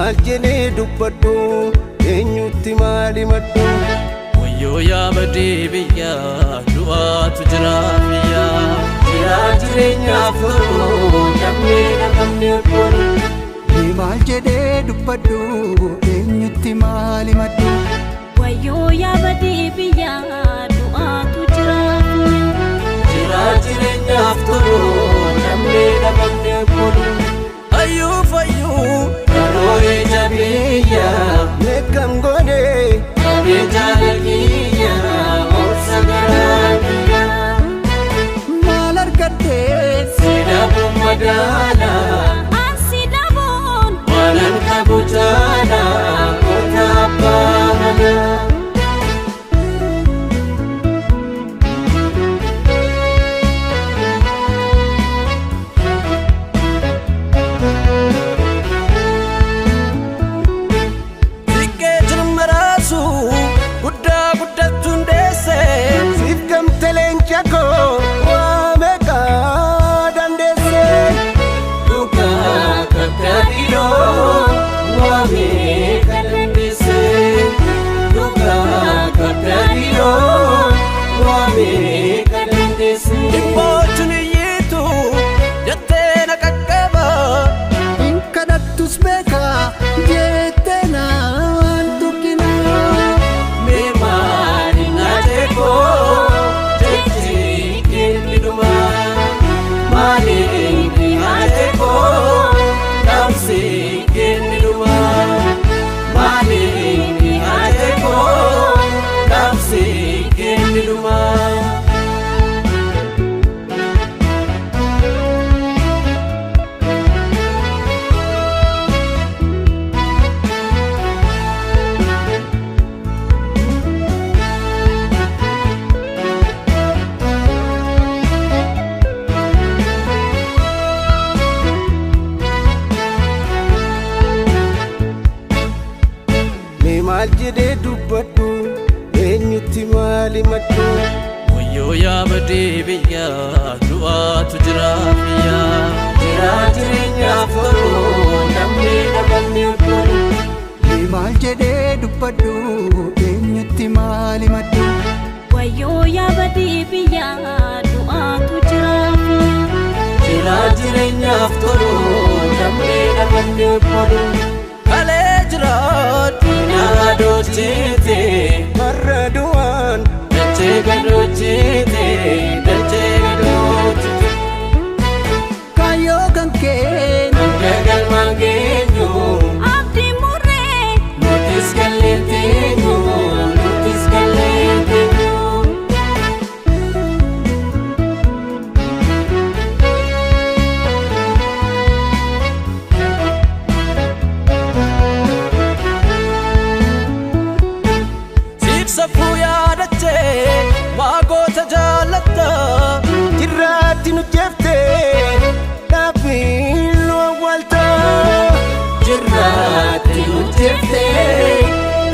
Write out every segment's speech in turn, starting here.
maljene dubbadhu eenyutti maali maddu Wayyo yaa badii biyya du'aatu jira biyya jira jireenyaaf namni obbolu maljene dubbadhu eenyutti maali maddu Wayyo yaa badii biyya du'aatu jira jira jireenyaaf namni obbolu Ayyuu Karoore jabeeyya meeqam godhe kabee jaalakiyya obsa garaagiyya maal argadhee Sidabuun madaala Ansi dhabuun waanan qabu jaala kota abbaana maljene dubbadhu eenyutti maali maddu Wayyo yaa badii biyya du'aatu jira biyya jira jireenyaaf namni obbolu maljene dubbadhu eenyutti maali maddu Wayyo yaa badii biyya du'aatu jira jira jireenyaaf namni obbolu Kalee jiraadhu Nadochite Marraduan Dache gadochite Dache gadochite Kayo ganken Gagal mangenyo Abdi murre Notis galentenyo Notis galentenyo Safuu yaadattee maagota jaalatta Jirraatti nu jeeftee dhaabbiin nu awwaalta Jirraatti nu jeeftee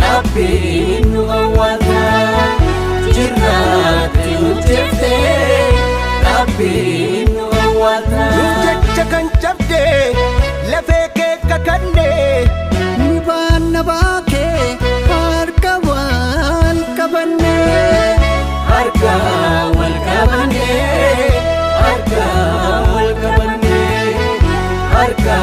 dhaabbiin nu awwaalta Jirraatti nu jeeftee dhaabbiin nu awwaalta Nuuf jecha kan cabdee lafee kee kakannee ni baanna baakee harka wal qabannee harka wal qabannee harka wal qabannee harka